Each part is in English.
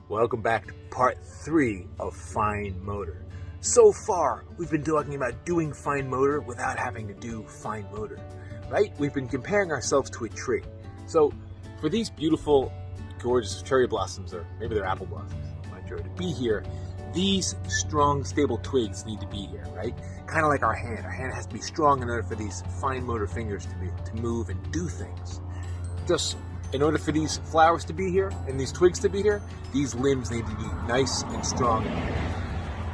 Welcome back to part 3 of fine motor. So far, we've been talking about doing fine motor without having to do fine motor, right? We've been comparing ourselves to a tree. So, for these beautiful, gorgeous cherry blossoms, or maybe they're apple blossoms, I'm not sure, to be here, these strong, stable twigs need to be here, right? Kind of like our hand. Our hand has to be strong in order for these fine motor fingers to move and do things. Just in order for these flowers to be here and these twigs to be here, these limbs need to be nice and strong.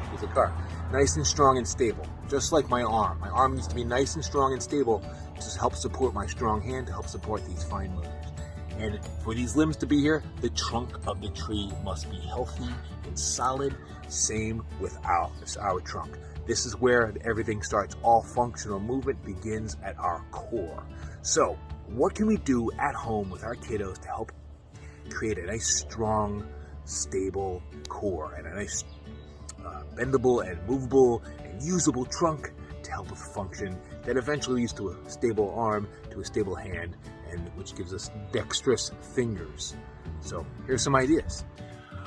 There's a car. Nice and strong and stable. Just like my arm. My arm needs to be nice and strong and stable to help support my strong hand, to help support these fine motors. And for these limbs to be here, the trunk of the tree must be healthy and solid. Same with our trunk. This is where everything starts. All functional movement begins at our core. So, what can we do at home with our kiddos to help create a nice, strong, stable core and a nice bendable and movable and usable trunk to help with function that eventually leads to a stable arm, to a stable hand, and which gives us dexterous fingers. So here's some ideas.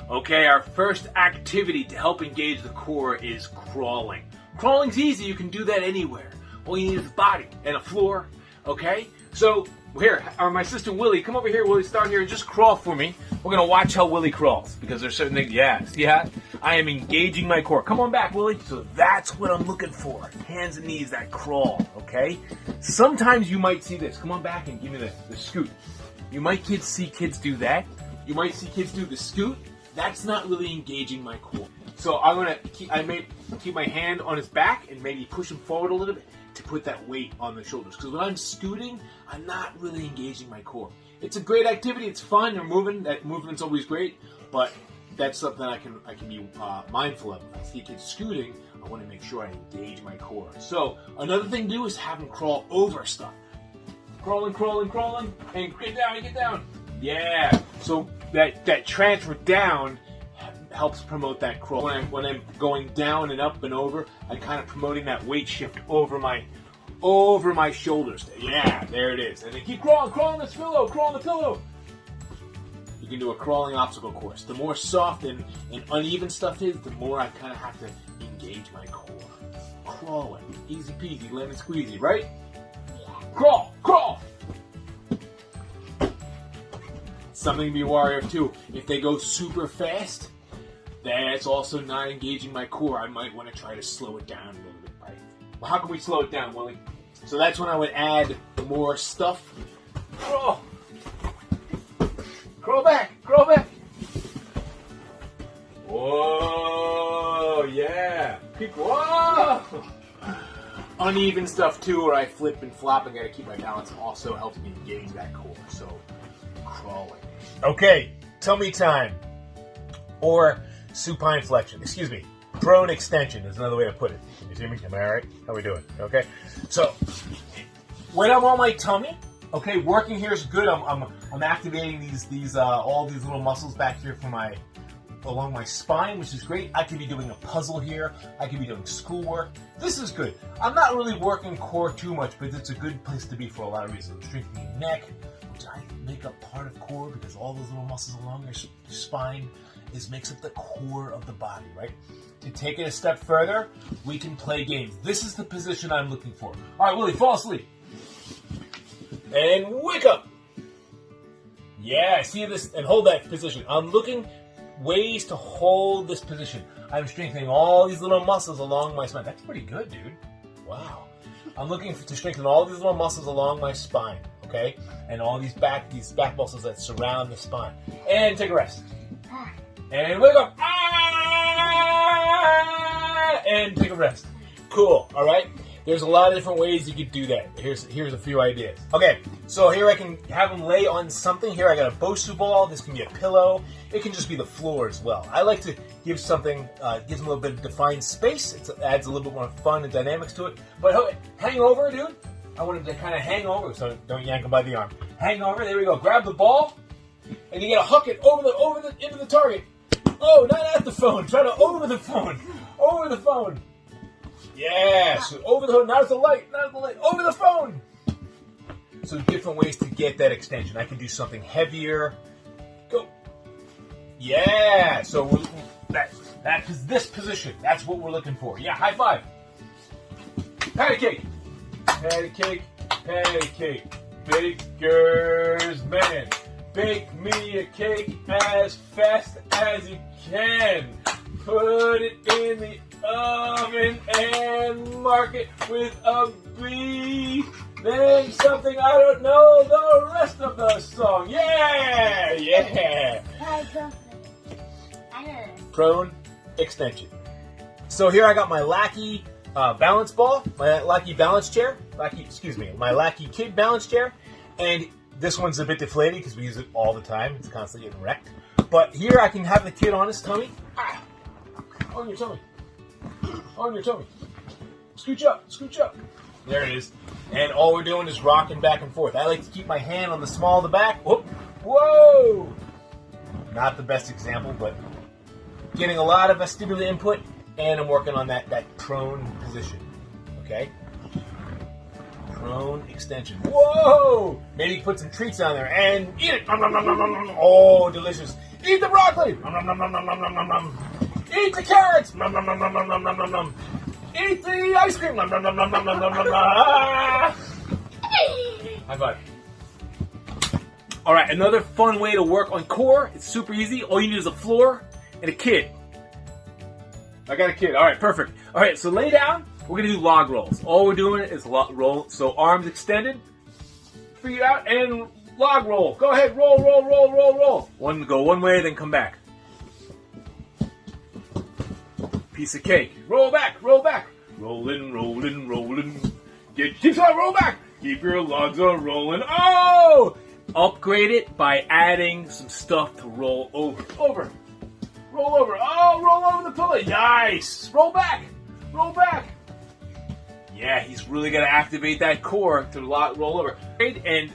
Okay, our first activity to help engage the core is crawling. Crawling's easy, you can do that anywhere. All you need is a body and a floor, okay? So here, my sister Willie, come over here, Willie, start here and just crawl for me. We're gonna watch how Willie crawls because there's certain things, yeah, see how? I am engaging my core. Come on back, Willie. So that's what I'm looking for. Hands and knees, that crawl, okay? Sometimes you might see this. Come on back and give me the scoot. You might see kids do that. You might see kids do the scoot. That's not really engaging my core. So I'm gonna keep my hand on his back and maybe push him forward a little bit to put that weight on the shoulders. Because when I'm scooting, I'm not really engaging my core. It's a great activity. It's fun. You're moving. That movement's always great. But that's something I can be mindful of. If I see kids scooting, I want to make sure I engage my core. So another thing to do is have them crawl over stuff. Crawling, and get down. Yeah. So that transfer down helps promote that crawl. When I'm going down and up and over, I'm kind of promoting that weight shift over my shoulders. Yeah, there it is. And then keep crawl on this pillow, crawl on the pillow. You can do a crawling obstacle course. The more soft and uneven stuff is, the more I kind of have to engage my core. Crawling, easy peasy, lemon squeezy, right? Crawl. Something to be wary of too. If they go super fast, that's also not engaging my core. I might want to try to slow it down a little bit, right? Well, how can we slow it down, Willie? So that's when I would add more stuff. Crawl back. Whoa, yeah. Whoa. Uneven stuff too, where I flip and flop and gotta keep my balance, also helps me engage that core. So, crawling. Okay, tummy time. Or supine flexion. Excuse me. Prone extension is another way to put it. Can you see me? Am I alright? How we doing? Okay. So, when I'm on my tummy, okay, working here is good. I'm activating these all these little muscles back here along my spine, which is great. I could be doing a puzzle here. I could be doing schoolwork. This is good. I'm not really working core too much, but it's a good place to be for a lot of reasons. Strengthening neck, which I make up part of core because all those little muscles along your spine makes up the core of the body, right? To take it a step further, we can play games. This is the position I'm looking for. All right, Willie, fall asleep. And wake up. Yeah, see this, and hold that position. I'm looking ways to hold this position. I'm strengthening all these little muscles along my spine. That's pretty good, dude. Wow. I'm looking to strengthen all these little muscles along my spine, okay? And all these back muscles that surround the spine. And take a rest. And wake up. And take a rest. Cool, all right? There's a lot of different ways you could do that. Here's a few ideas. Okay, so here I can have them lay on something. Here I got a Bosu ball. This can be a pillow. It can just be the floor as well. I like to give something, gives them a little bit of defined space. It adds a little bit more fun and dynamics to it. But hang over, dude. I want them to kind of hang over, so don't yank them by the arm. Hang over, there we go. Grab the ball, and you gotta hook it into the target. Oh, not at the phone. Try to over the phone. Over the phone. Yeah, so over the phone, not at the light, over the phone. So different ways to get that extension. I can do something heavier. Go. Yeah, so that's this position. That's what we're looking for. Yeah, high five. Patty cake. Patty cake. Patty cake. Baker's man. Bake me a cake as fast as you can. Put it in the oven and mark it with a B. Then something I don't know the rest of the song. Yeah, yeah. Prone extension. So here I got my Lackey balance ball, my Lackey balance chair, my Lackey kid balance chair, and this one's a bit deflated because we use it all the time. It's constantly getting wrecked. But here I can have the kid on his tummy. On your tummy. On your tummy. Scooch up, scooch up. There it is. And all we're doing is rocking back and forth. I like to keep my hand on the small of the back. Whoop. Whoa! Not the best example, but getting a lot of vestibular input, and I'm working on that prone position. Okay? Prone extension. Whoa! Maybe put some treats on there and eat it. Nom, nom, nom, nom, nom, nom. Oh, delicious. Eat the broccoli. Nom, nom, nom, nom, nom, nom, nom, nom. Eat the carrots. Nom, nom, nom, nom, nom, nom, nom, nom, nom. Eat the ice cream. Nom, nom, nom, nom, nom, nom, nom, nom, nom. High five. All right, another fun way to work on core. It's super easy. All you need is a floor and a kid. I got a kid. All right, perfect. All right, so lay down. We're going to do log rolls. All we're doing is roll. So arms extended, feet out, and log roll. Go ahead, roll, roll, roll, roll, roll. Go one way, then come back. Piece of cake. Roll back, roll back. Rollin', rollin', rollin'. Keep on, roll back. Keep your logs on rolling. Oh! Upgrade it by adding some stuff to roll over. Over. Roll over. Oh, roll over the pillow. Nice. Roll back. Roll back. Yeah, he's really going to activate that core to roll over. And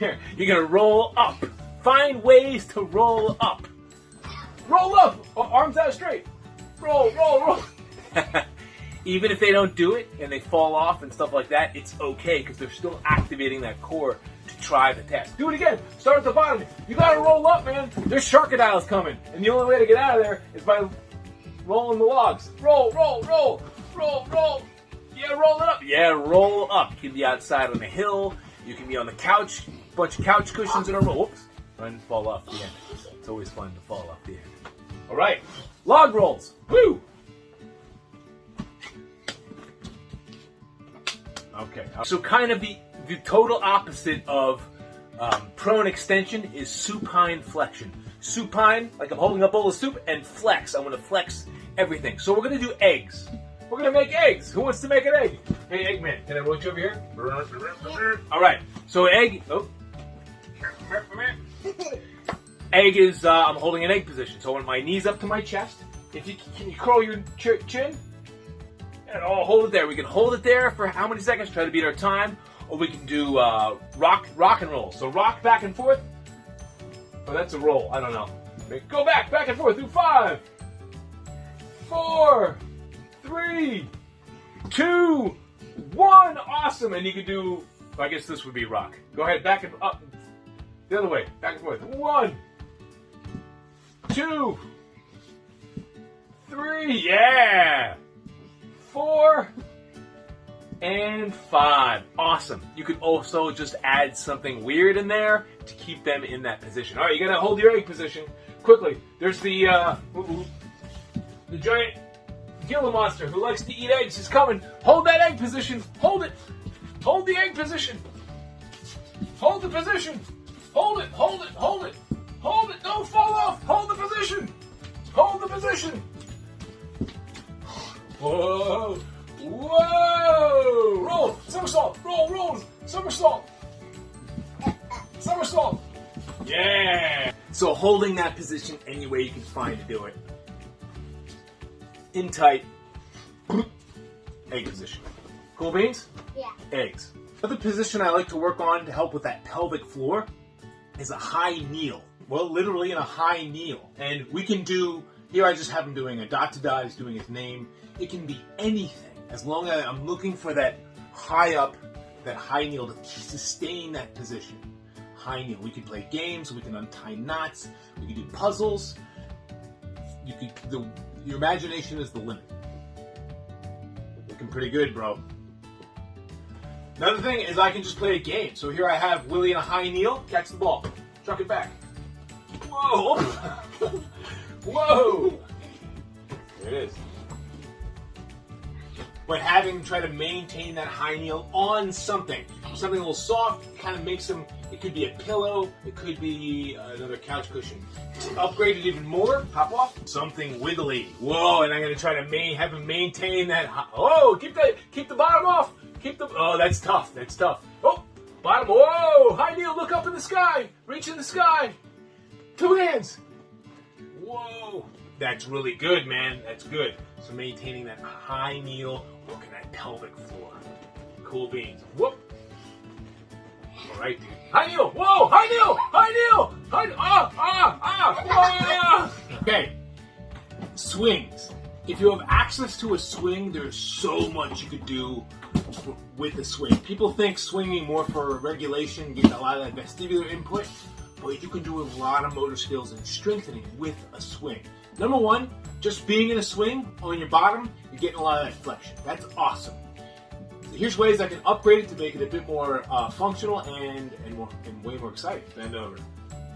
you're going to roll up. Find ways to roll up. Roll up. Arms out straight. Roll, roll, roll. Even if they don't do it and they fall off and stuff like that, it's okay because they're still activating that core to try the test. Do it again. Start at the bottom. You got to roll up, man. There's sharkadiles coming. And the only way to get out of there is by rolling the logs. Roll, roll, roll. Roll, roll. Yeah, roll it up. Yeah, roll up. You can be outside on the hill. You can be on the couch. Bunch of couch cushions in a row. Whoops. And fall off the end. It's always fun to fall off the end. All right. Log rolls. Woo! Okay. So kind of the total opposite of prone extension is supine flexion. Supine, like I'm holding a bowl of soup, and flex. I'm going to flex everything. So we're going to do eggs. We're going to make eggs. Who wants to make an egg? Hey, Eggman, can I roll you over here? All right. So egg. Oh. Egg is, I'm holding an egg position. So when my knees up to my chest, can you curl your chin? And hold it there. We can hold it there for how many seconds? Try to beat our time. Or we can do rock and roll. So rock back and forth. Oh, that's a roll. I don't know. Go back and forth. Do 5, 4, 3, 2, 1. Awesome. And you can do, I guess this would be rock. Go ahead, back and up. The other way. Back and forth. 1, 2, 3. Yeah. 4 and 5. Awesome. You could also just add something weird in there to keep them in that position. All right, you gotta hold your egg position quickly. There's the giant Gila monster who likes to eat eggs is coming. Hold that egg position. Hold it. Hold the egg position. Hold the position. Hold it. Hold it. Hold it. Hold it. Don't fall off. Hold the position. Hold the position. Whoa! Whoa! Roll! Somersault! Roll! Roll! Somersault! Somersault! Yeah! So holding that position any way you can find to do it. In tight. Egg position. Cool beans? Yeah. Eggs. Another position I like to work on to help with that pelvic floor is a high kneel. Well, literally in a high kneel. And we can do, here I just have him doing a dot to dot, he's doing his name. It can be anything, as long as I'm looking for that high up, that high kneel to sustain that position. high kneel. We can play games, we can untie knots, we can do puzzles. Your imagination is the limit. Looking pretty good, bro. Another thing is I can just play a game. So here I have Willie in a high kneel. Catch the ball. Chuck it back. Whoa! Whoa! There it is. But try to maintain that high kneel on something a little soft, kind of makes them, it could be a pillow, it could be another couch cushion. To upgrade it even more, hop off, something wiggly. Whoa, and I'm going to try to have him maintain that, keep the bottom off. Oh, that's tough. Oh, bottom, whoa, high kneel, look up in the sky, reach in the sky. 2 hands. Whoa, that's really good, man, that's good. So maintaining that high kneel, working that pelvic floor. Cool beans. Whoop. All right, dude. High kneel, whoa, high kneel. Okay, swings. If you have access to a swing, there's so much you could do with a swing. People think swinging more for regulation, getting a lot of that vestibular input, but you can do a lot of motor skills and strengthening with a swing. Number one, just being in a swing on your bottom, you're getting a lot of that flexion. That's awesome. So here's ways I can upgrade it to make it a bit more functional and way more exciting. Bend over.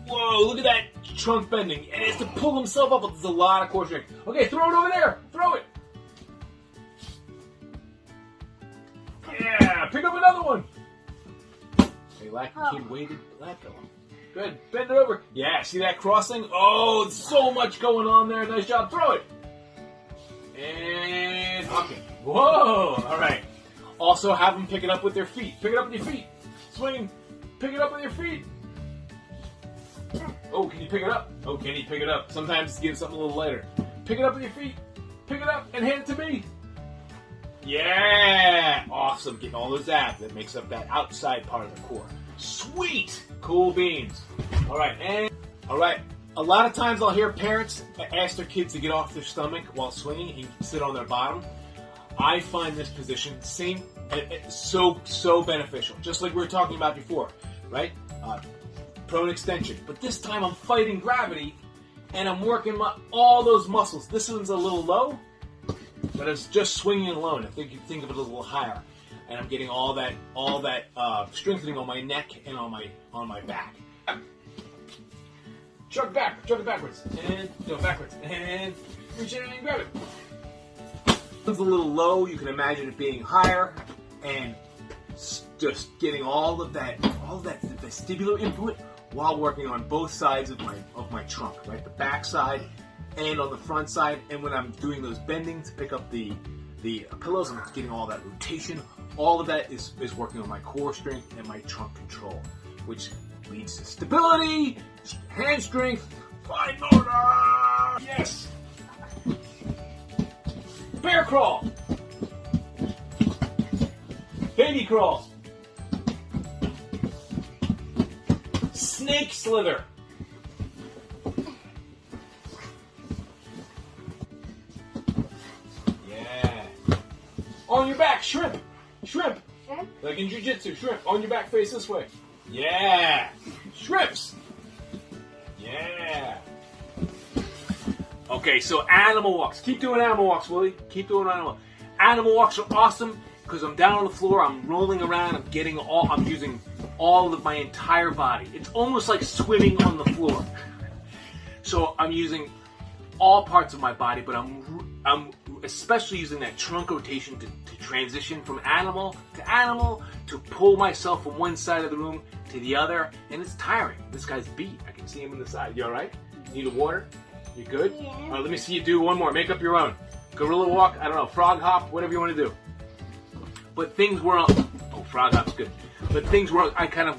Whoa, look at that trunk bending. And it has to pull himself up, but there's a lot of core strength. Okay, throw it over there. Throw it. Yeah, pick up another one. Hey, kid waited. Let go. Good. Bend it over. Yeah, see that crossing? Oh, there's so much going on there. Nice job. Throw it. And okay. Whoa. All right. Also, have them pick it up with their feet. Pick it up with your feet. Swing. Pick it up with your feet. Oh, can you pick it up? Oh, can you pick it up? Sometimes give something a little lighter. Pick it up with your feet. Pick it up and hand it to me. Yeah. Awesome. Getting all those abs. That makes up that outside part of the core. Sweet. Cool beans. All right. A lot of times I'll hear parents ask their kids to get off their stomach while swinging and sit on their bottom. I find this position so beneficial. Just like we were talking about before, right? Prone extension. But this time I'm fighting gravity and I'm working all those muscles. This one's a little low, but it's just swinging alone. I think you think of it a little higher. And I'm getting all that strengthening on my neck and on my back. Chuck it backwards, and go backwards, and reach in and grab it. It's a little low. You can imagine it being higher, and just getting all of that vestibular input while working on both sides of my trunk, right? The back side and on the front side. And when I'm doing those bending to pick up the pillows, I'm getting all that rotation. All of that is working on my core strength and my trunk control, which leads to stability, hand strength, fine motor. Yes. Bear crawl. Baby crawl. Snake slither. Yeah. On your back, shrimp. Shrimp. Like in jiu-jitsu, shrimp. On your back, face this way. Yeah. Shrimps. Yeah. Okay, so animal walks. Keep doing animal walks, Willie. Keep doing animal walks. Animal walks are awesome because I'm down on the floor, I'm rolling around, I'm using all of my entire body. It's almost like swimming on the floor. So I'm using all parts of my body, but I'm especially using that trunk rotation to transition from animal to pull myself from one side of the room to the other, and it's tiring. This guy's beat. I can see him in the side. You all right? Need a water? You good? Yeah. All right, let me see you do one more. Make up your own. Gorilla walk, I don't know, frog hop, whatever you want to do. But things were frog hop's good. But things were,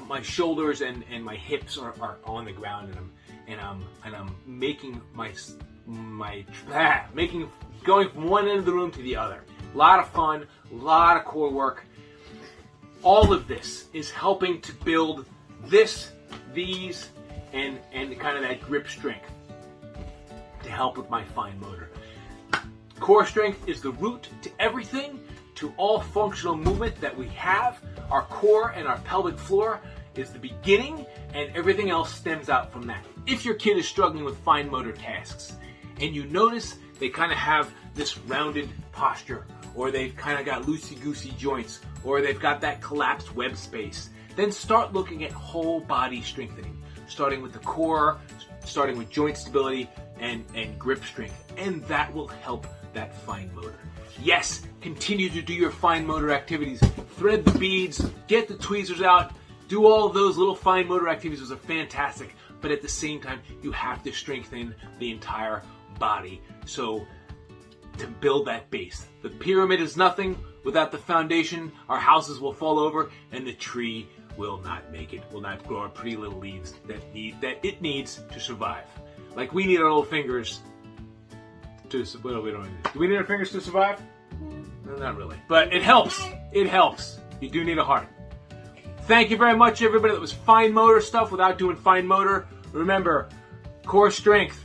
my shoulders and my hips are on the ground, and I'm making going from one end of the room to the other. A lot of fun, a lot of core work. All of this is helping to build these, and kind of that grip strength to help with my fine motor. Core strength is the root to everything, to all functional movement that we have. Our core and our pelvic floor is the beginning, and everything else stems out from that. If your kid is struggling with fine motor tasks, and you notice they kind of have this rounded posture, or they've kind of got loosey-goosey joints, or they've got that collapsed web space, then start looking at whole body strengthening, starting with the core, starting with joint stability and grip strength, and that will help that fine motor. Yes, continue to do your fine motor activities. Thread the beads, get the tweezers out, do all of those little fine motor activities. Those are fantastic, but at the same time, you have to strengthen the entire body. So to build that base. The pyramid is nothing without the foundation. Our houses will fall over and the tree will not make it, will not grow our pretty little leaves that it needs to survive. Like we need our little fingers to, well, we don't need it. Do we need our fingers to survive? No, not really. But it helps. It helps. You do need a heart. Thank you very much, everybody. That was fine motor stuff without doing fine motor. Remember, core strength,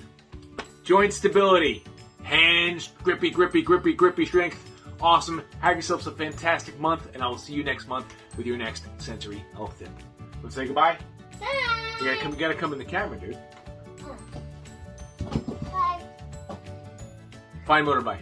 joint stability, hands, grippy strength. Awesome. Have yourselves a fantastic month, and I will see you next month with your next sensory health tip. Want to say goodbye? Bye. You gotta come in the camera, dude. Bye. Fine motor bye.